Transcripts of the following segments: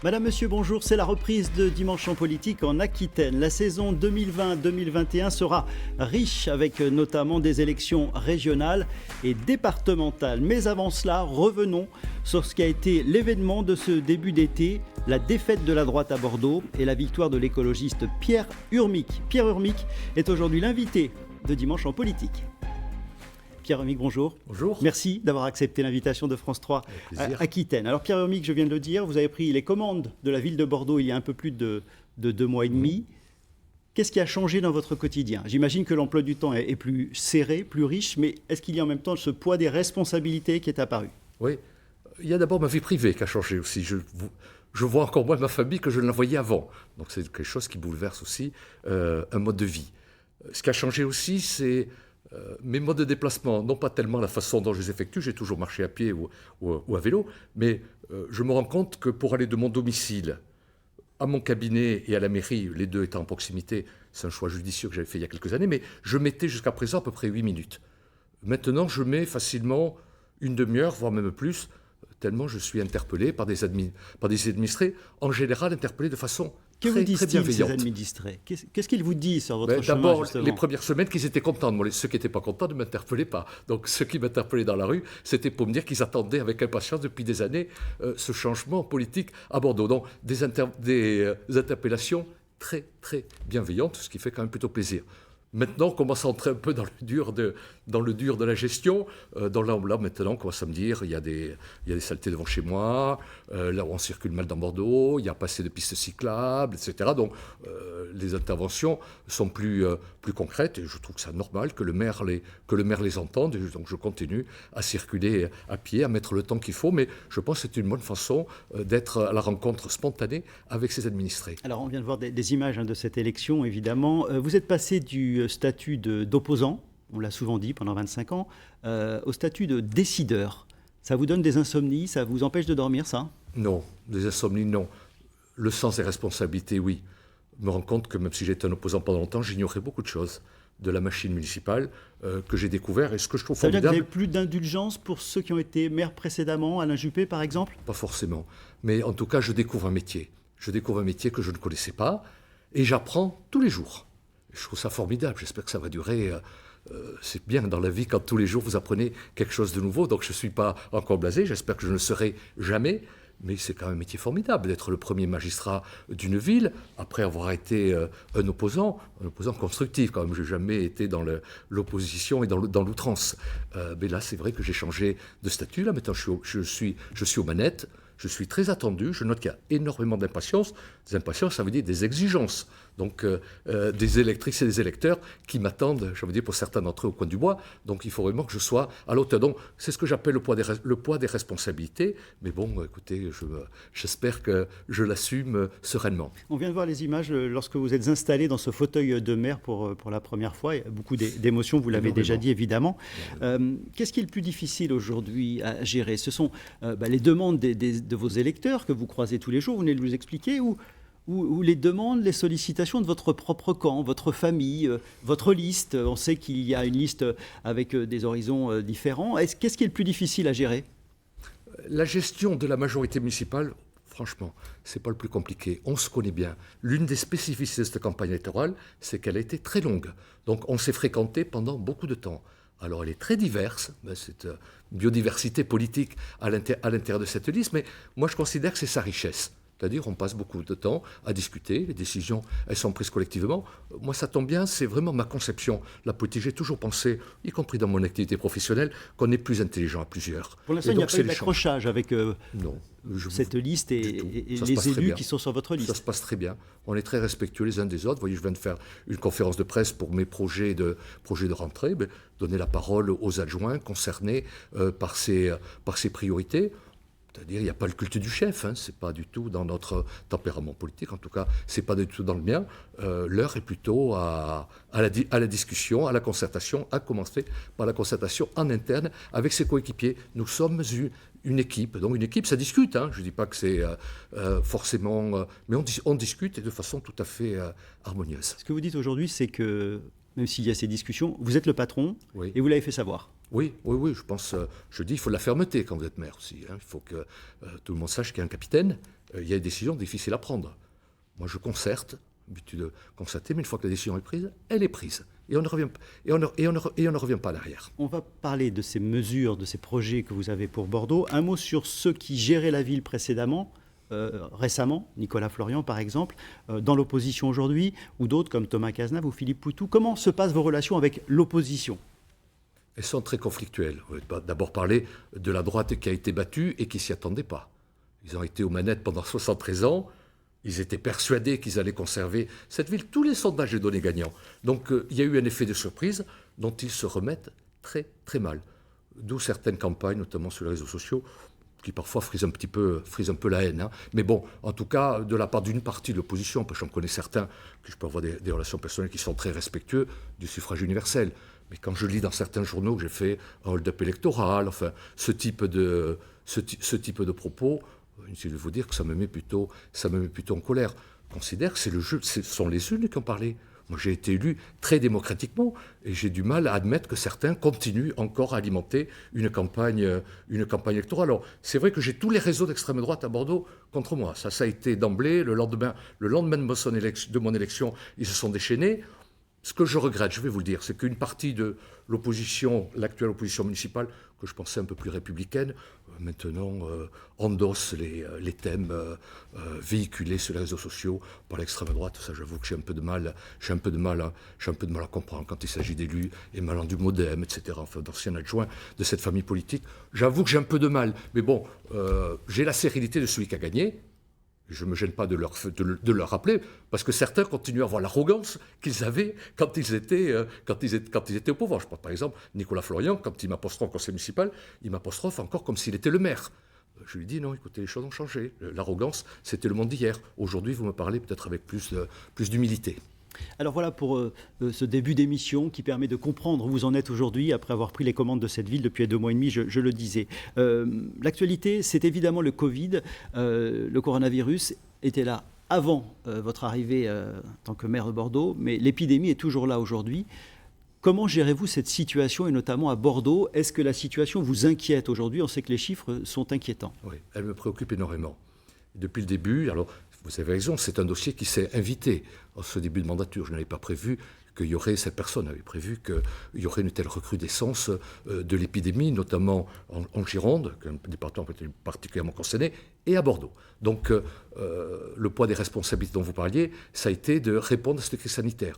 Madame, Monsieur, bonjour. C'est la reprise de Dimanche en politique en Aquitaine. La saison 2020-2021 sera riche avec notamment des élections régionales et départementales. Mais avant cela, revenons sur ce qui a été l'événement de ce début d'été, la défaite de la droite à Bordeaux et la victoire de l'écologiste Pierre Urmic. Pierre Urmic est aujourd'hui l'invité de Dimanche en politique. Pierre Urmic, bonjour. Bonjour. Merci d'avoir accepté l'invitation de France 3 à Aquitaine. Alors Pierre Urmic, je viens de le dire, vous avez pris les commandes de la ville de Bordeaux il y a un peu plus de 2 mois et demi. Qu'est-ce qui a changé dans votre quotidien ? J'imagine que l'emploi du temps est plus serré, plus riche, mais est-ce qu'il y a en même temps ce poids des responsabilités qui est apparu ? Oui, il y a d'abord ma vie privée qui a changé aussi. Je vois encore moins ma famille que je ne la voyais avant. Donc c'est quelque chose qui bouleverse aussi un mode de vie. Ce qui a changé aussi, c'est mes modes de déplacement, non pas tellement la façon dont je les effectue, j'ai toujours marché à pied ou à vélo, mais je me rends compte que pour aller de mon domicile à mon cabinet et à la mairie, les deux étant en proximité, c'est un choix judicieux que j'avais fait il y a quelques années, mais je mettais jusqu'à présent à peu près 8 minutes. Maintenant, je mets facilement une demi-heure, voire même plus, tellement je suis interpellé par des administrés, en général interpellés de façon très bienveillante. Ces administrés ? Qu'est-ce qu'ils vous disent sur votre chemin, d'abord, justement ? les premières semaines, qu'ils étaient contents. Ceux qui n'étaient pas contents ne m'interpellaient pas. Donc, ceux qui m'interpellaient dans la rue, c'était pour me dire qu'ils attendaient avec impatience depuis des années ce changement politique à Bordeaux. Donc, des interpellations très, très bienveillantes, ce qui fait quand même plutôt plaisir. Maintenant, on commence à entrer un peu dans le dur de la gestion. Là, maintenant, on commence à me dire il y a des saletés devant chez moi, là où on circule mal dans Bordeaux, il y a pas assez de pistes cyclables, etc. Donc, les interventions sont plus concrètes et je trouve que c'est normal que le maire les entende. Et donc, je continue à circuler à pied, à mettre le temps qu'il faut. Mais je pense que c'est une bonne façon d'être à la rencontre spontanée avec ses administrés. Alors, on vient de voir des images de cette élection, évidemment. Vous êtes passé du statut d'opposant, on l'a souvent dit pendant 25 ans, au statut de décideur. Ça vous donne des insomnies, ça vous empêche de dormir, ça ? Non, des insomnies, non. Le sens des responsabilités, oui. Je me rends compte que même si j'étais un opposant pendant longtemps, j'ignorais beaucoup de choses de la machine municipale que j'ai découvert. Et ce que je trouve formidable... Ça veut dire que vous n'avez plus d'indulgence pour ceux qui ont été maires précédemment, Alain Juppé par exemple ? Pas forcément. Mais en tout cas, je découvre un métier. Je découvre un métier que je ne connaissais pas et j'apprends tous les jours. Je trouve ça formidable, j'espère que ça va durer. C'est bien dans la vie quand tous les jours vous apprenez quelque chose de nouveau. Donc je ne suis pas encore blasé, j'espère que je ne le serai jamais. Mais c'est quand même un métier formidable d'être le premier magistrat d'une ville, après avoir été un opposant constructif. Quand même, je n'ai jamais été dans l'opposition et dans l'outrance. Mais là, c'est vrai que j'ai changé de statut. Là, maintenant, je suis aux manettes. Je suis très attendu, je note qu'il y a énormément d'impatience. Des impatiences, ça veut dire des exigences. Donc, des électrices et des électeurs qui m'attendent, je veux dire, pour certains d'entre eux au coin du bois. Donc, il faut vraiment que je sois à l'auteur. Donc, c'est ce que j'appelle le poids des responsabilités. Mais bon, écoutez, j'espère que je l'assume sereinement. On vient de voir les images lorsque vous êtes installé dans ce fauteuil de maire pour la première fois. Il y a beaucoup d'émotions, vous l'avez déjà dit, évidemment. Qu'est-ce qui est le plus difficile aujourd'hui à gérer ? Ce sont les demandes de vos électeurs que vous croisez tous les jours, vous venez de nous expliquer, ou les demandes, les sollicitations de votre propre camp, votre famille, votre liste. On sait qu'il y a une liste avec des horizons différents. Qu'est-ce qui est le plus difficile à gérer ? La gestion de la majorité municipale, franchement, c'est pas le plus compliqué. On se connaît bien. L'une des spécificités de cette campagne électorale, c'est qu'elle a été très longue. Donc on s'est fréquenté pendant beaucoup de temps. Alors elle est très diverse, c'est une biodiversité politique à l'intérieur de cette liste, mais moi je considère que c'est sa richesse. C'est-à-dire on passe beaucoup de temps à discuter, les décisions elles sont prises collectivement. Moi ça tombe bien, c'est vraiment ma conception. La politique, j'ai toujours pensé, y compris dans mon activité professionnelle, qu'on est plus intelligent à plusieurs. Pour l'instant, il n'y a pas eu d'accrochage avec cette liste et les élus qui sont sur votre liste. Ça se passe très bien. On est très respectueux les uns des autres. Vous voyez, je viens de faire une conférence de presse pour mes projets de rentrée, donner la parole aux adjoints concernés par ces priorités. C'est-à-dire, il n'y a pas le culte du chef, ce n'est pas du tout dans notre tempérament politique, en tout cas, ce n'est pas du tout dans le mien. L'heure est plutôt à la discussion, à la concertation, à commencer par la concertation en interne avec ses coéquipiers. Nous sommes une équipe. Donc une équipe, ça discute. Hein. Je ne dis pas que c'est forcément... mais on discute et de façon tout à fait harmonieuse. Ce que vous dites aujourd'hui, c'est que, même s'il y a ces discussions, vous êtes le patron Oui. et vous l'avez fait savoir. Oui, je pense, je dis, il faut de la fermeté quand vous êtes maire aussi. Hein. Il faut que tout le monde sache qu'il y a un capitaine. Il y a des décisions difficiles à prendre. Moi, je concerte, l'habitude de constater, mais une fois que la décision est prise, elle est prise. Et on ne revient pas en arrière. On va parler de ces mesures, de ces projets que vous avez pour Bordeaux. Un mot sur ceux qui géraient la ville précédemment, récemment, Nicolas Florian par exemple, dans l'opposition aujourd'hui, ou d'autres comme Thomas Cazenave ou Philippe Poutou. Comment se passent vos relations avec l'opposition ? Elles sont très conflictuelles. On va d'abord parler de la droite qui a été battue et qui ne s'y attendait pas. Ils ont été aux manettes pendant 73 ans. Ils étaient persuadés qu'ils allaient conserver cette ville. Tous les sondages les donnaient gagnants. Donc il y a eu un effet de surprise dont ils se remettent très très mal. D'où certaines campagnes, notamment sur les réseaux sociaux, qui parfois frisent un peu la haine. Hein. Mais bon, en tout cas, de la part d'une partie de l'opposition, parce que j'en connais certains, que je peux avoir des relations personnelles qui sont très respectueux du suffrage universel. Mais quand je lis dans certains journaux que j'ai fait un hold-up électoral, enfin, ce type de propos, inutile de vous dire que ça me met plutôt en colère. Je considère que ce sont les urnes qui ont parlé. Moi, j'ai été élu très démocratiquement et j'ai du mal à admettre que certains continuent encore à alimenter une campagne électorale. Alors, c'est vrai que j'ai tous les réseaux d'extrême droite à Bordeaux contre moi. Ça a été d'emblée. Le lendemain de mon élection, ils se sont déchaînés. Ce que je regrette, je vais vous le dire, c'est qu'une partie de l'opposition, l'actuelle opposition municipale, que je pensais un peu plus républicaine, maintenant endosse les thèmes véhiculés sur les réseaux sociaux par l'extrême droite. Ça, j'avoue que j'ai un peu de mal à comprendre quand il s'agit d'élus émanant du MoDem, etc., enfin d'anciens adjoints de cette famille politique. J'avoue que j'ai un peu de mal, mais bon, j'ai la sérénité de celui qui a gagné. Je ne me gêne pas de leur rappeler, parce que certains continuent à avoir l'arrogance qu'ils avaient quand ils étaient au pouvoir. Je pense par exemple, Nicolas Florian, quand il m'apostrophe au conseil municipal, il m'apostrophe encore comme s'il était le maire. Je lui dis non, écoutez, les choses ont changé. L'arrogance, c'était le monde d'hier. Aujourd'hui, vous me parlez peut-être avec plus d'humilité. Alors voilà pour ce début d'émission qui permet de comprendre où vous en êtes aujourd'hui après avoir pris les commandes de cette ville depuis 2 mois et demi, je le disais. L'actualité, c'est évidemment le Covid. Le coronavirus était là avant votre arrivée en tant que maire de Bordeaux, mais l'épidémie est toujours là aujourd'hui. Comment gérez-vous cette situation et notamment à Bordeaux? Est-ce que la situation vous inquiète aujourd'hui? On sait que les chiffres sont inquiétants. Oui, elle me préoccupe énormément. Depuis le début, alors vous avez raison, c'est un dossier qui s'est invité en ce début de mandature. Je n'avais pas prévu qu'il y aurait, cette personne avait prévu qu'il y aurait une telle recrudescence de l'épidémie, notamment en Gironde, qui est un département particulièrement concerné, et à Bordeaux. Donc le poids des responsabilités dont vous parliez, ça a été de répondre à cette crise sanitaire.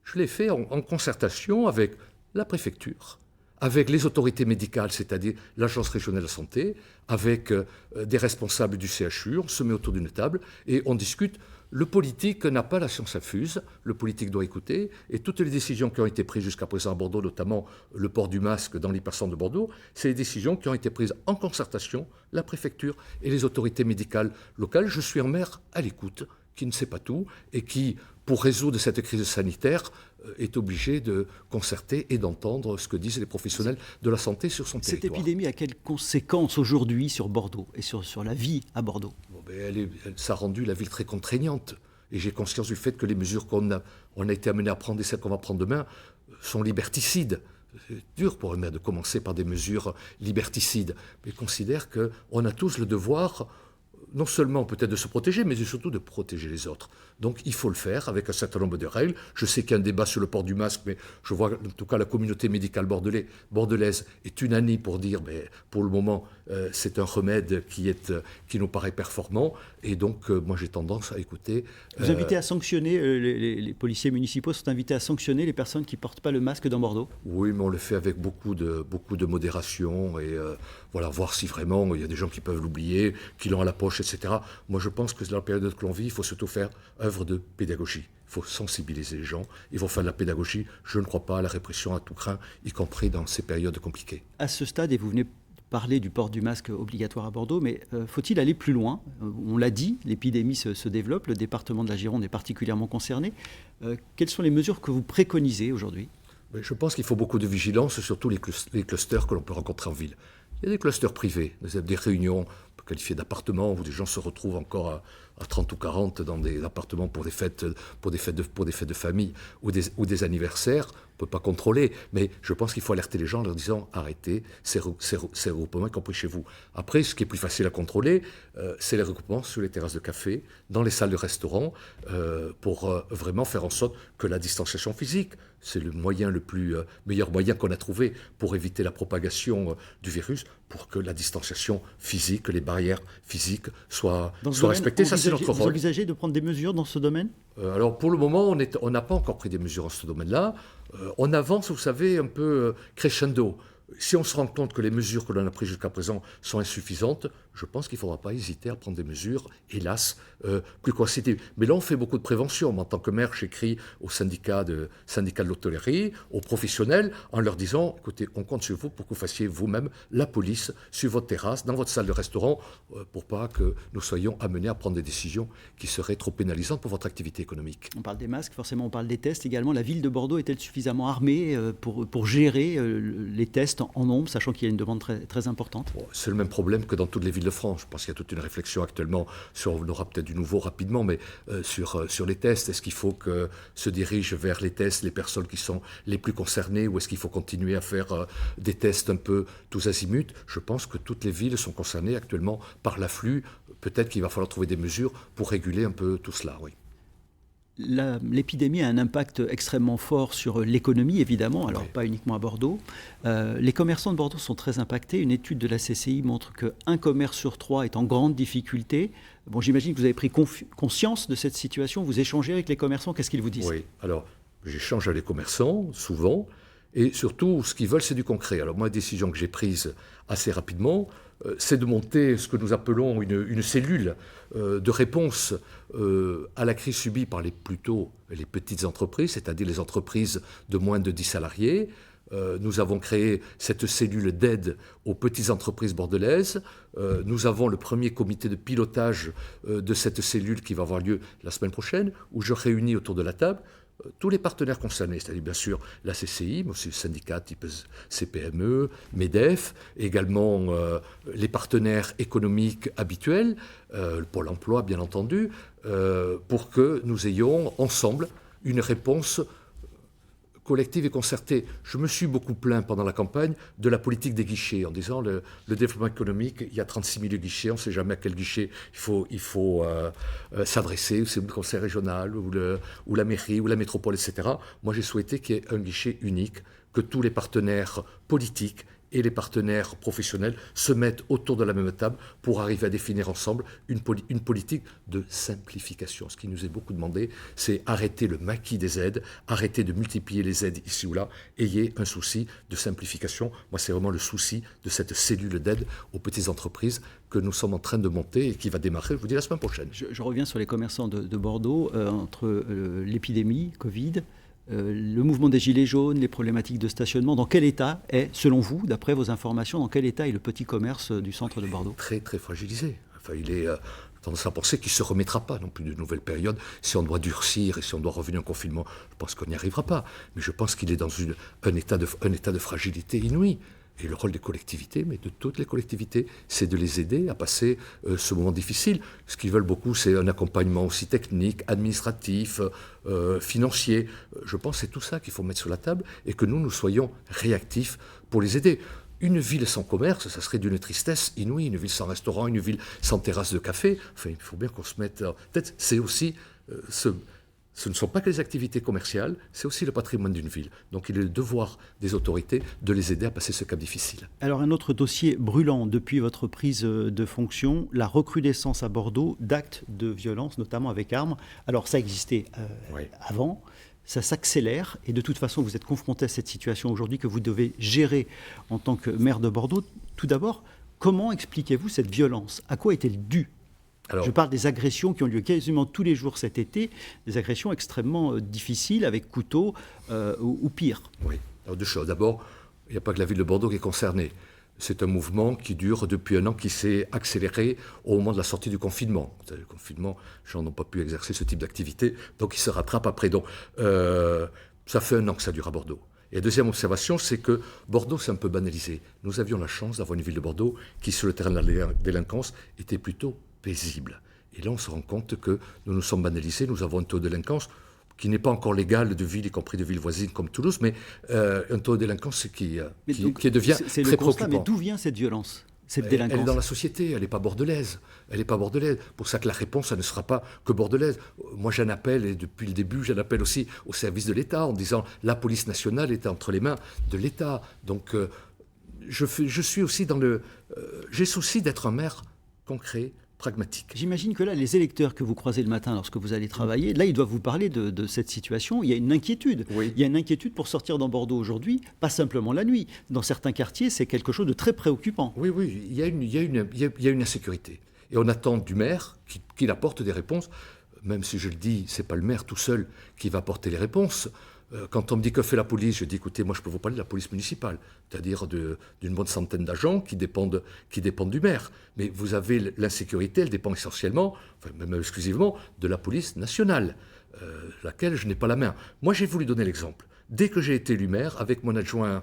Je l'ai fait en concertation avec la préfecture, avec les autorités médicales, c'est-à-dire l'Agence régionale de la santé, avec des responsables du CHU, on se met autour d'une table et on discute. Le politique n'a pas la science infuse, le politique doit écouter, et toutes les décisions qui ont été prises jusqu'à présent à Bordeaux, notamment le port du masque dans l'hypercentre de Bordeaux, c'est des décisions qui ont été prises en concertation, la préfecture et les autorités médicales locales. Je suis un maire à l'écoute, qui ne sait pas tout, et qui, pour résoudre cette crise sanitaire, est obligé de concerter et d'entendre ce que disent les professionnels de la santé sur son territoire. Cette épidémie a quelles conséquences aujourd'hui sur Bordeaux et sur la vie à Bordeaux? Ça a rendu la ville très contraignante. Et j'ai conscience du fait que les mesures qu'on a été amené à prendre et celles qu'on va prendre demain sont liberticides. C'est dur pour un maire de commencer par des mesures liberticides. Mais je considère qu'on a tous le devoir, non seulement peut-être de se protéger, mais surtout de protéger les autres. Donc il faut le faire avec un certain nombre de règles. Je sais qu'il y a un débat sur le port du masque, mais je vois en tout cas la communauté médicale bordelaise est unanime pour dire, mais pour le moment, c'est un remède qui nous paraît performant. Et donc moi j'ai tendance à écouter. Vous invitez à sanctionner, les policiers municipaux sont invités à sanctionner les personnes qui ne portent pas le masque dans Bordeaux? Oui, mais on le fait avec beaucoup de modération et voilà, voir si vraiment il y a des gens qui peuvent l'oublier, qui l'ont à la poche, etc. Moi je pense que dans la période que l'on vit, il faut surtout faire œuvre de pédagogie. Il faut sensibiliser les gens, il faut faire de la pédagogie. Je ne crois pas à la répression à tout crin, y compris dans ces périodes compliquées. À ce stade, et vous venez parler du port du masque obligatoire à Bordeaux, mais faut-il aller plus loin? On l'a dit, l'épidémie se développe, le département de la Gironde est particulièrement concerné. Quelles sont les mesures que vous préconisez aujourd'hui? Je pense qu'il faut beaucoup de vigilance sur tous les clusters que l'on peut rencontrer en ville. Il y a des clusters privés, des réunions qualifiées d'appartements où des gens se retrouvent encore à 30 ou 40 dans des appartements pour des fêtes de famille ou des anniversaires. On ne peut pas contrôler, mais je pense qu'il faut alerter les gens en leur disant arrêtez ces regroupements, y compris chez vous. Après, ce qui est plus facile à contrôler, c'est les regroupements sur les terrasses de café, dans les salles de restaurant, pour vraiment faire en sorte que la distanciation physique, c'est le meilleur moyen qu'on a trouvé pour éviter la propagation du virus, pour que la distanciation physique, que les barrières physiques soient respectées. Ça, c'est notre rôle. Vous envisagez de prendre des mesures dans ce domaine ? Alors, pour le moment, on n'a pas encore pris des mesures dans ce domaine-là. On avance, vous savez, un peu crescendo. Si on se rend compte que les mesures que l'on a prises jusqu'à présent sont insuffisantes, je pense qu'il ne faudra pas hésiter à prendre des mesures, hélas, plus coercitives. Mais là, on fait beaucoup de prévention. Moi, en tant que maire, j'écris au syndicat de l'hôtellerie, aux professionnels, en leur disant, écoutez, on compte sur vous pour que vous fassiez vous-même la police sur votre terrasse, dans votre salle de restaurant, pour pas que nous soyons amenés à prendre des décisions qui seraient trop pénalisantes pour votre activité économique. On parle des masques, forcément, on parle des tests également. La ville de Bordeaux est-elle suffisamment armée pour gérer les tests en nombre, sachant qu'il y a une demande très, très importante ? C'est le même problème que dans toutes les villes de France. Je pense qu'il y a toute une réflexion actuellement on aura peut-être du nouveau rapidement, mais sur les tests. Est-ce qu'il faut que se dirigent vers les tests les personnes qui sont les plus concernées, ou est-ce qu'il faut continuer à faire des tests un peu tous azimuts ? Je pense que toutes les villes sont concernées actuellement par l'afflux. Peut-être qu'il va falloir trouver des mesures pour réguler un peu tout cela, oui. L'épidémie a un impact extrêmement fort sur l'économie, évidemment, alors pas uniquement à Bordeaux. Les commerçants de Bordeaux sont très impactés. Une étude de la CCI montre qu'un commerce sur 3 est en grande difficulté. Bon, j'imagine que vous avez pris conscience de cette situation. Vous échangez avec les commerçants. Qu'est-ce qu'ils vous disent ? Oui, alors j'échange avec les commerçants, souvent, et surtout, ce qu'ils veulent, c'est du concret. Alors moi, la décision que j'ai prise assez rapidement, c'est de monter ce que nous appelons une cellule de réponse à la crise subie par les petites entreprises, c'est-à-dire les entreprises de moins de 10 salariés. Nous avons créé cette cellule d'aide aux petites entreprises bordelaises. Nous avons le premier comité de pilotage de cette cellule qui va avoir lieu la semaine prochaine, où je réunis autour de la table tous les partenaires concernés, c'est-à-dire bien sûr la CCI, mais aussi le syndicat type CPME, MEDEF, également les partenaires économiques habituels, le Pôle emploi bien entendu, pour que nous ayons ensemble une réponse collective et concertée. Je me suis beaucoup plaint pendant la campagne de la politique des guichets, en disant le développement économique, il y a 36 000 guichets, on ne sait jamais à quel guichet il faut s'adresser, c'est le conseil régional, ou la mairie, ou la métropole, etc. Moi, j'ai souhaité qu'il y ait un guichet unique, que tous les partenaires politiques et les partenaires professionnels se mettent autour de la même table pour arriver à définir ensemble une politique de simplification. Ce qui nous est beaucoup demandé, c'est arrêter le maquis des aides, arrêter de multiplier les aides ici ou là, ayez un souci de simplification. Moi, c'est vraiment le souci de cette cellule d'aide aux petites entreprises que nous sommes en train de monter et qui va démarrer, je vous dis, la semaine prochaine. Je reviens sur les commerçants de Bordeaux, entre l'épidémie, Covid, le mouvement des Gilets jaunes, les problématiques de stationnement. Dans quel état est, selon vous, d'après vos informations, dans quel état est le petit commerce du centre de Bordeaux ? Très, très fragilisé. Enfin, il est tendance à penser qu'il ne se remettra pas non plus d'une nouvelle période. Si on doit durcir et si on doit revenir en confinement, je pense qu'on n'y arrivera pas. Mais je pense qu'il est dans un état de fragilité inouï. Et le rôle des collectivités, mais de toutes les collectivités, c'est de les aider à passer ce moment difficile. Ce qu'ils veulent beaucoup, c'est un accompagnement aussi technique, administratif, financier. Je pense que c'est tout ça qu'il faut mettre sur la table et que nous soyons réactifs pour les aider. Une ville sans commerce, ça serait d'une tristesse inouïe. Une ville sans restaurant, une ville sans terrasse de café. Enfin, il faut bien qu'on se mette en tête. C'est aussi ce ne sont pas que les activités commerciales, c'est aussi le patrimoine d'une ville. Donc il est le devoir des autorités de les aider à passer ce cap difficile. Alors un autre dossier brûlant depuis votre prise de fonction, la recrudescence à Bordeaux d'actes de violence, notamment avec armes. Alors ça existait avant, ça s'accélère et de toute façon vous êtes confronté à cette situation aujourd'hui que vous devez gérer en tant que maire de Bordeaux. Tout d'abord, comment expliquez-vous cette violence ? À quoi est-elle due ? Alors, je parle des agressions qui ont lieu quasiment tous les jours cet été, des agressions extrêmement difficiles avec couteau ou pire. Oui, alors deux choses. D'abord, il n'y a pas que la ville de Bordeaux qui est concernée. C'est un mouvement qui dure depuis un an, qui s'est accéléré au moment de la sortie du confinement. Le confinement, les gens n'ont pas pu exercer ce type d'activité, donc ils se rattrapent après. Donc, ça fait un an que ça dure à Bordeaux. Et la deuxième observation, c'est que Bordeaux s'est un peu banalisé. Nous avions la chance d'avoir une ville de Bordeaux qui, sur le terrain de la délinquance, était plutôt paisible. Et là, on se rend compte que nous nous sommes banalisés, nous avons un taux de délinquance qui n'est pas encore légal de villes, y compris de villes voisines comme Toulouse, mais un taux de délinquance qui devient c'est très le constat, préoccupant. mais d'où vient cette violence, cette délinquance? Elle est dans la société, elle n'est pas bordelaise. Elle n'est pas bordelaise. Pour ça que la réponse, ça ne sera pas que bordelaise. Moi, j'en appelle, et depuis le début, j'en appelle aussi au service de l'État, en disant la police nationale est entre les mains de l'État. Donc, je suis aussi dans le... j'ai souci d'être un maire concret, pragmatique. J'imagine que là, les électeurs que vous croisez le matin lorsque vous allez travailler, là, ils doivent vous parler de cette situation. Il y a une inquiétude. Oui. Il y a une inquiétude pour sortir dans Bordeaux aujourd'hui, pas simplement la nuit. Dans certains quartiers, c'est quelque chose de très préoccupant. Oui, il y a une insécurité. Et on attend du maire qu'il apporte des réponses. Même si je le dis, ce n'est pas le maire tout seul qui va apporter les réponses. Quand on me dit que fait la police, je dis écoutez, moi je peux vous parler de la police municipale, c'est-à-dire d'une bonne centaine d'agents qui dépendent du maire. Mais vous avez l'insécurité, elle dépend essentiellement, enfin même exclusivement, de la police nationale, laquelle je n'ai pas la main. Moi j'ai voulu donner l'exemple. Dès que j'ai été élu maire, avec mon adjoint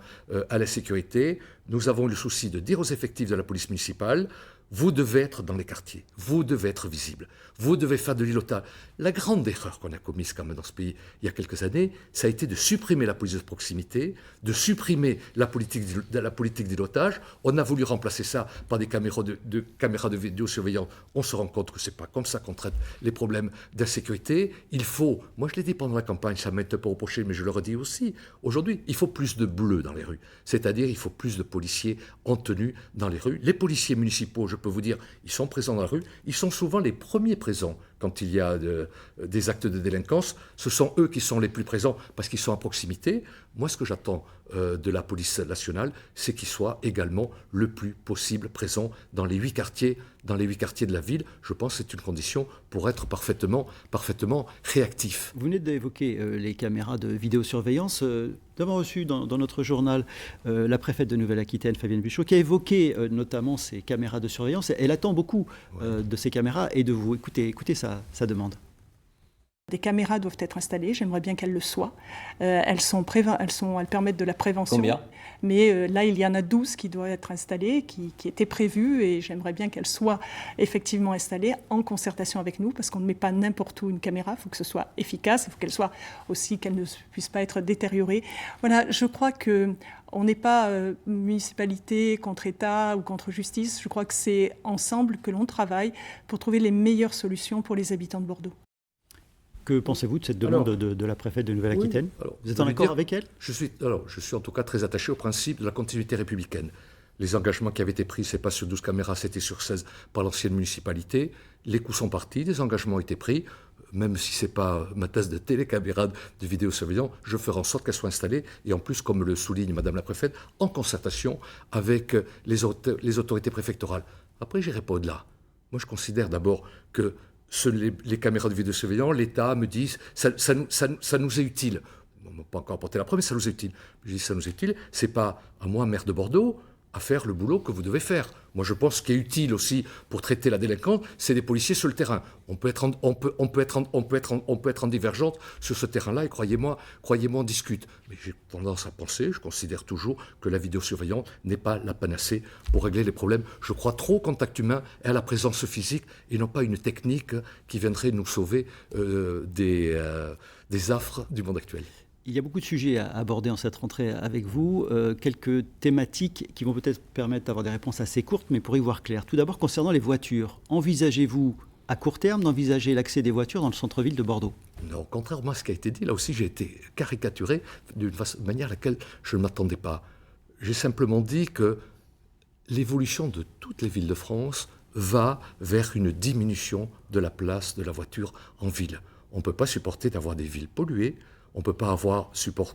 à la sécurité, nous avons eu le souci de dire aux effectifs de la police municipale: vous devez être dans les quartiers, vous devez être visible, vous devez faire de l'îlotage. La grande erreur qu'on a commise quand même dans ce pays il y a quelques années, ça a été de supprimer la police de proximité, de supprimer la politique d'îlotage. On a voulu remplacer ça par des caméras de vidéosurveillance. On se rend compte que ce n'est pas comme ça qu'on traite les problèmes d'insécurité. Il faut, moi je l'ai dit pendant la campagne, ça ne m'est pas reproché, mais je le redis aussi, aujourd'hui, il faut plus de bleus dans les rues. C'est-à-dire, il faut plus de policiers en tenue dans les rues. Les policiers municipaux, je peux vous dire, ils sont présents dans la rue. Ils sont souvent les premiers présents quand il y a des actes de délinquance. Ce sont eux qui sont les plus présents parce qu'ils sont à proximité. Moi, ce que j'attends de la police nationale, c'est qu'ils soient également le plus possible présents dans les 8 quartiers de la ville. Je pense que c'est une condition pour être parfaitement réactif. Vous venez d'évoquer les caméras de vidéosurveillance. Nous avons reçu dans notre journal la préfète de Nouvelle-Aquitaine, Fabienne Buchot, qui a évoqué notamment ces caméras de surveillance. Elle attend beaucoup de ces caméras et de vous. Écoutez sa demande. Des caméras doivent être installées, j'aimerais bien qu'elles le soient. Elles permettent de la prévention. Combien ? Mais là, il y en a 12 qui doivent être installées, qui étaient prévues, et j'aimerais bien qu'elles soient effectivement installées en concertation avec nous, parce qu'on ne met pas n'importe où une caméra, il faut que ce soit efficace, il faut qu'elle soit aussi, qu'elle ne puisse pas être détériorée. Voilà, je crois qu'on n'est pas municipalité contre État ou contre justice, je crois que c'est ensemble que l'on travaille pour trouver les meilleures solutions pour les habitants de Bordeaux. Que pensez-vous de cette demande de la préfète de Nouvelle-Aquitaine? Vous êtes en accord avec elle? Je suis en tout cas très attaché au principe de la continuité républicaine. Les engagements qui avaient été pris, ce n'est pas sur 12 caméras, c'était sur 16 par l'ancienne municipalité. Les coups sont partis, des engagements ont été pris. Même si ce n'est pas ma tasse de thé, les caméras de vidéosurveillance, je ferai en sorte qu'elles soient installées. Et en plus, comme le souligne Madame la préfète, en concertation avec les autorités préfectorales. Après, j'irai pas au-delà. Moi, je considère d'abord que les caméras de vidéosurveillance, l'État me dit ça nous est utile. On ne m'a pas encore apporté la preuve, mais ça nous est utile. Je dis ça nous est utile, c'est pas à moi, maire de Bordeaux, à faire le boulot que vous devez faire. Moi, je pense qu'il est utile aussi pour traiter la délinquance, c'est des policiers sur le terrain. On peut être en divergente sur ce terrain-là, et croyez-moi, on discute. Mais j'ai tendance à penser, je considère toujours que la vidéosurveillance n'est pas la panacée pour régler les problèmes. Je crois trop au contact humain et à la présence physique, et non pas une technique qui viendrait nous sauver des affres du monde actuel. Il y a beaucoup de sujets à aborder en cette rentrée avec vous, quelques thématiques qui vont peut-être permettre d'avoir des réponses assez courtes, mais pour y voir clair. Tout d'abord, concernant les voitures, envisagez-vous à court terme d'envisager l'accès des voitures dans le centre-ville de Bordeaux? Non, contrairement à ce qui a été dit, là aussi j'ai été caricaturé d'une manière à laquelle je ne m'attendais pas. J'ai simplement dit que l'évolution de toutes les villes de France va vers une diminution de la place de la voiture en ville. On ne peut pas supporter d'avoir des villes polluées. On ne peut pas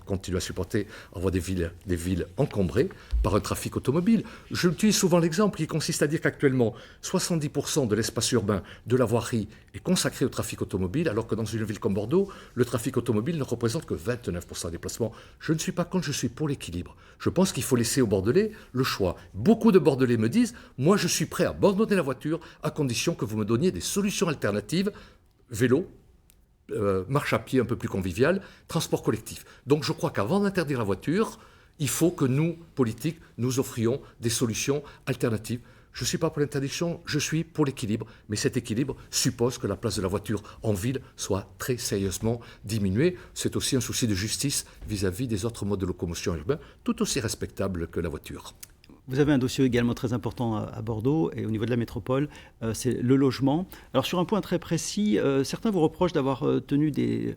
continuer à supporter avoir des villes encombrées par un trafic automobile. J'utilise souvent l'exemple qui consiste à dire qu'actuellement, 70% de l'espace urbain de la voirie est consacré au trafic automobile, alors que dans une ville comme Bordeaux, le trafic automobile ne représente que 29% des déplacements. Je ne suis pas contre, je suis pour l'équilibre. Je pense qu'il faut laisser aux Bordelais le choix. Beaucoup de Bordelais me disent « Moi, je suis prêt à abandonner la voiture à condition que vous me donniez des solutions alternatives, vélo, marche à pied un peu plus conviviale, transport collectif. Donc je crois qu'avant d'interdire la voiture, il faut que nous, politiques, nous offrions des solutions alternatives. Je ne suis pas pour l'interdiction, je suis pour l'équilibre. Mais cet équilibre suppose que la place de la voiture en ville soit très sérieusement diminuée. C'est aussi un souci de justice vis-à-vis des autres modes de locomotion urbains, tout aussi respectables que la voiture. Vous avez un dossier également très important à Bordeaux et au niveau de la métropole, c'est le logement. Alors sur un point très précis, certains vous reprochent d'avoir tenu des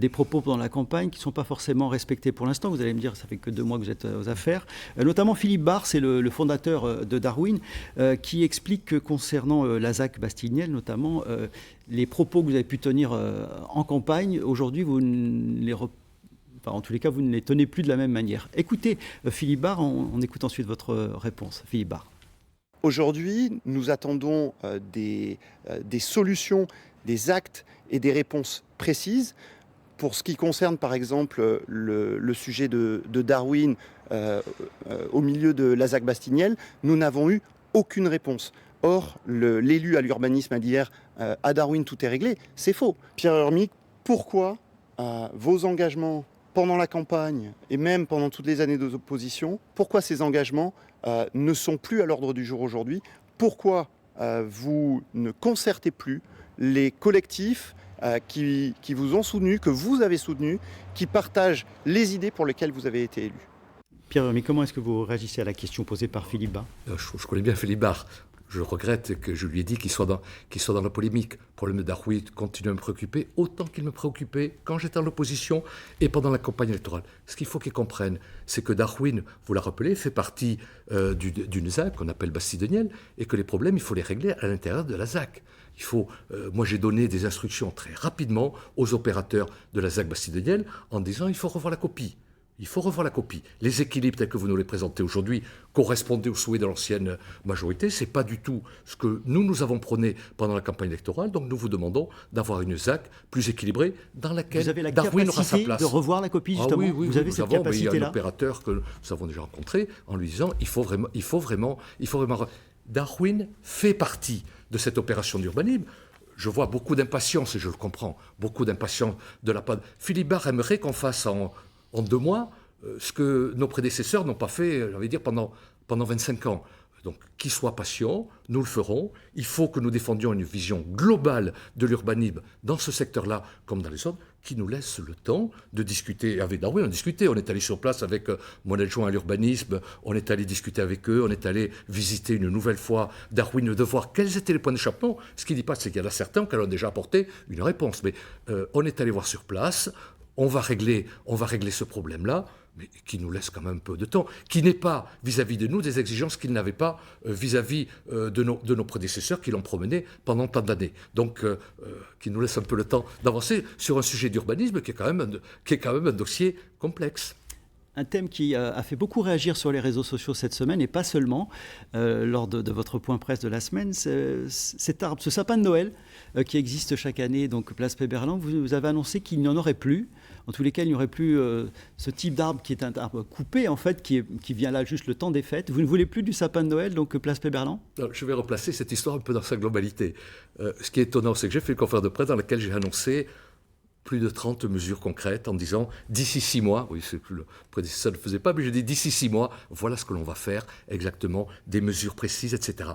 propos pendant la campagne qui ne sont pas forcément respectés pour l'instant. Vous allez me dire, ça fait que 2 mois que vous êtes aux affaires. Notamment Philippe Barre, c'est le fondateur de Darwin, qui explique que concernant la ZAC Bastille-Nielles notamment, les propos que vous avez pu tenir en campagne, aujourd'hui vous ne les en tous les cas, vous ne les tenez plus de la même manière. Écoutez, Philippe Barre, on écoute ensuite votre réponse. Philippe Barre. Aujourd'hui, nous attendons des solutions, des actes et des réponses précises. Pour ce qui concerne par exemple le sujet de Darwin au milieu de la ZAC Bastille-Nielles, nous n'avons eu aucune réponse. Or, l'élu à l'urbanisme a dit hier à Darwin tout est réglé. C'est faux. Pierre Hermic, pourquoi vos engagements pendant la campagne et même pendant toutes les années d'opposition, pourquoi ces engagements ne sont plus à l'ordre du jour aujourd'hui? Pourquoi vous ne concertez plus les collectifs qui vous ont soutenu, que vous avez soutenu, qui partagent les idées pour lesquelles vous avez été élu? Pierre, mais comment est-ce que vous réagissez à la question posée par Philippe Barre? Je connais bien Philippe Barre. Je regrette que je lui ai dit qu'il soit dans la polémique. Le problème de Darwin continue à me préoccuper autant qu'il me préoccupait quand j'étais en opposition et pendant la campagne électorale. Ce qu'il faut qu'il comprenne, c'est que Darwin, vous l'a rappelé, fait partie d'une ZAC qu'on appelle Bastille-Nielles et que les problèmes, il faut les régler à l'intérieur de la ZAC. Moi, j'ai donné des instructions très rapidement aux opérateurs de la ZAC Bastille-Nielles en disant il faut revoir la copie. Il faut revoir la copie. Les équilibres tels que vous nous les présentez aujourd'hui correspondaient aux souhaits de l'ancienne majorité. Ce n'est pas du tout ce que nous avons prôné pendant la campagne électorale. Donc nous vous demandons d'avoir une ZAC plus équilibrée dans laquelle Darwin aura sa place. Vous avez la capacité de revoir la copie, justement. Oui, vous avez cette capacité-là. Il y a un opérateur que nous avons déjà rencontré en lui disant il faut vraiment. Darwin fait partie de cette opération d'urbanisme. Je vois beaucoup d'impatience, et je le comprends, beaucoup d'impatience de la part de... Philippe Barre aimerait qu'on fasse en 2 mois ce que nos prédécesseurs n'ont pas fait, j'allais dire, pendant 25 ans. Donc, qu'il soit patient, nous le ferons. Il faut que nous défendions une vision globale de l'urbanisme dans ce secteur-là, comme dans les autres, qui nous laisse le temps de discuter avec Darwin. On discutait, on est allé sur place avec mon adjoint à l'urbanisme, on est allé discuter avec eux, on est allé visiter une nouvelle fois Darwin, de voir quels étaient les points d'échappement. Ce qui dit pas, c'est qu'il y en a certains qui ont déjà apporté une réponse. Mais on est allé voir sur place. On va régler ce problème-là, mais qui nous laisse quand même un peu de temps, qui n'est pas vis-à-vis de nous des exigences qu'ils n'avaient pas vis-à-vis de nos prédécesseurs qui l'ont promené pendant tant d'années. Donc, qui nous laisse un peu le temps d'avancer sur un sujet d'urbanisme qui est quand même un dossier complexe. Un thème qui a fait beaucoup réagir sur les réseaux sociaux cette semaine, et pas seulement, lors de votre point presse de la semaine, cet arbre, ce sapin de Noël qui existe chaque année, donc place Péberlan, vous avez annoncé qu'il n'y en aurait plus. En tous les cas, il n'y aurait plus ce type d'arbre qui est un arbre coupé, en fait, qui vient là juste le temps des fêtes. Vous ne voulez plus du sapin de Noël, donc place Péberlan? Je vais replacer cette histoire un peu dans sa globalité. Ce qui est étonnant, c'est que j'ai fait une conférence de presse dans laquelle j'ai annoncé plus de 30 mesures concrètes en disant d'ici 6 mois, oui, c'est plus le prédécesseur ne le faisait pas, mais j'ai dit d'ici 6 mois, voilà ce que l'on va faire exactement, des mesures précises, etc.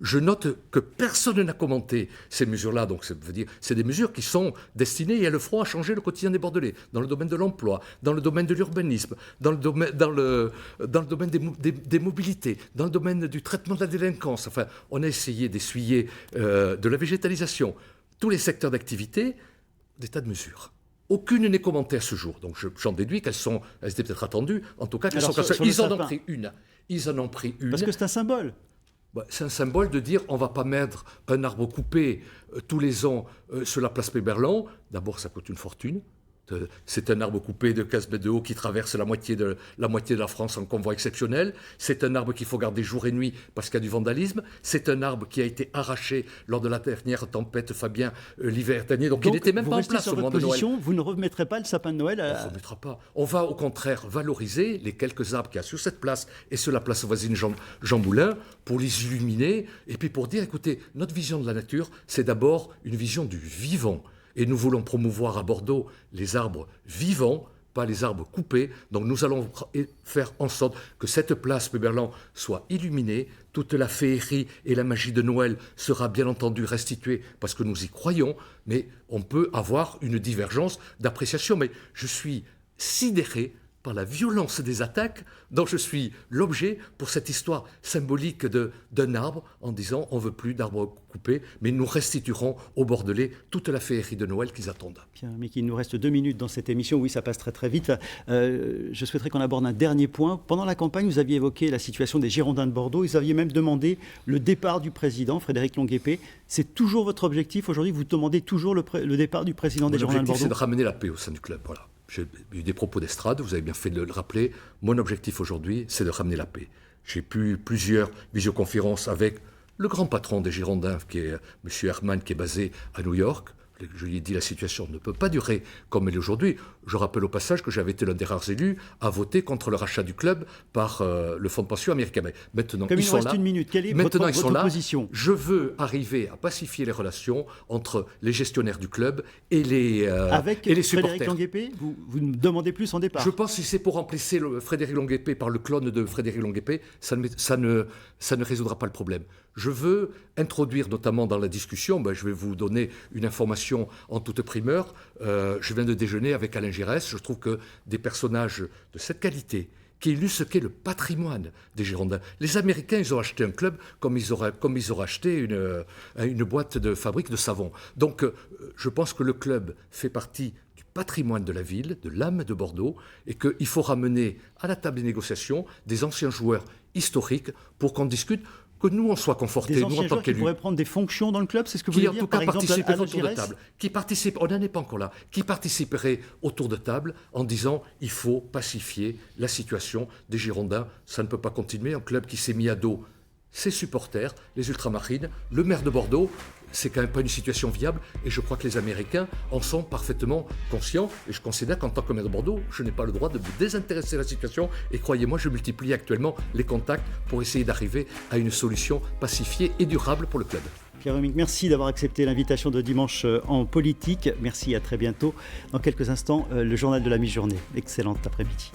Je note que personne n'a commenté ces mesures-là, donc ça veut dire c'est des mesures qui sont destinées, et elles le feront, à changer le quotidien des Bordelais, dans le domaine de l'emploi, dans le domaine de l'urbanisme, dans le domaine des mobilités, dans le domaine du traitement de la délinquance. Enfin, on a essayé d'essuyer de la végétalisation, tous les secteurs d'activité, des tas de mesures. Aucune n'est commentée à ce jour. Donc j'en déduis elles étaient peut-être attendues, en tout cas qu'elles sont comme ça. Ils en ont pris une. Parce que c'est un symbole. C'est un symbole de dire on ne va pas mettre un arbre coupé tous les ans sur la place Péberlan. D'abord, ça coûte une fortune. C'est un arbre coupé de 15 mètres de haut qui traverse la moitié de la France en convoi exceptionnel. C'est un arbre qu'il faut garder jour et nuit parce qu'il y a du vandalisme. C'est un arbre qui a été arraché lors de la dernière tempête Fabien l'hiver dernier. Donc il n'était même pas en place au moment de Noël. Vous ne remettrez pas le sapin de Noël On ne remettra pas. On va au contraire valoriser les quelques arbres qu'il y a sur cette place et sur la place voisine Jean Moulin pour les illuminer et puis pour dire, écoutez, notre vision de la nature, c'est d'abord une vision du vivant. Et nous voulons promouvoir à Bordeaux les arbres vivants, pas les arbres coupés. Donc nous allons faire en sorte que cette place Péberlan soit illuminée. Toute la féerie et la magie de Noël sera bien entendu restituée parce que nous y croyons, mais on peut avoir une divergence d'appréciation. Mais je suis sidéré par la violence des attaques dont je suis l'objet pour cette histoire symbolique d'un arbre en disant on ne veut plus d'arbres coupés, mais nous restituerons aux Bordelais toute la féerie de Noël qu'ils attendent. Bien, mais il nous reste 2 minutes dans cette émission. Oui, ça passe très très vite. Je souhaiterais qu'on aborde un dernier point. Pendant la campagne, vous aviez évoqué la situation des Girondins de Bordeaux. Vous aviez même demandé le départ du président, Frédéric Longuepée. C'est toujours votre objectif aujourd'hui? Vous demandez toujours le départ du président des Girondins de Bordeaux? L'objectif, c'est de ramener la paix au sein du club. Voilà. J'ai eu des propos d'estrade, vous avez bien fait de le rappeler. Mon objectif aujourd'hui, c'est de ramener la paix. J'ai pu plusieurs visioconférences avec le grand patron des Girondins, qui est M. Herman, qui est basé à New York. Je lui ai dit la situation ne peut pas durer comme elle est aujourd'hui. Je rappelle au passage que j'avais été l'un des rares élus à voter contre le rachat du club par le fonds de pension américain. Mais maintenant, comme il nous reste une minute, quelle est votre position? Je veux arriver à pacifier les relations entre les gestionnaires du club et les avec et les supporters. Frédéric Longuepée, vous ne demandez plus son départ? Je pense que si c'est pour remplacer Frédéric Longuepée par le clone de Frédéric Longuepée, ça ne résoudra pas le problème. Je veux introduire notamment dans la discussion, je vais vous donner une information en toute primeur. Je viens de déjeuner avec Alain Giresse. Je trouve que des personnages de cette qualité, qui illustrent ce qu'est le patrimoine des Girondins. Les Américains, ils ont acheté un club comme ils auraient acheté une boîte de fabrique de savon. Donc, je pense que le club fait partie du patrimoine de la ville, de l'âme de Bordeaux, et qu'il faut ramener à la table des négociations des anciens joueurs historiques pour qu'on discute, que nous, on soit confortés, nous, en tant qu'élus. Qui pourraient prendre des fonctions dans le club, c'est ce que vous voulez dire? Qui, en tout cas, participeraient autour de table. On n'en est pas encore là. Qui participeraient autour de table en disant il faut pacifier la situation des Girondins. Ça ne peut pas continuer. Un club qui s'est mis à dos ses supporters, les ultramarines, le maire de Bordeaux. C'est quand même pas une situation viable et je crois que les Américains en sont parfaitement conscients et je considère qu'en tant que maire de Bordeaux, je n'ai pas le droit de me désintéresser de la situation et croyez-moi, je multiplie actuellement les contacts pour essayer d'arriver à une solution pacifiée et durable pour le club. Pierre Romic, merci d'avoir accepté l'invitation de Dimanche en politique. Merci, à très bientôt. Dans quelques instants, le journal de la mi-journée. Excellente après-midi.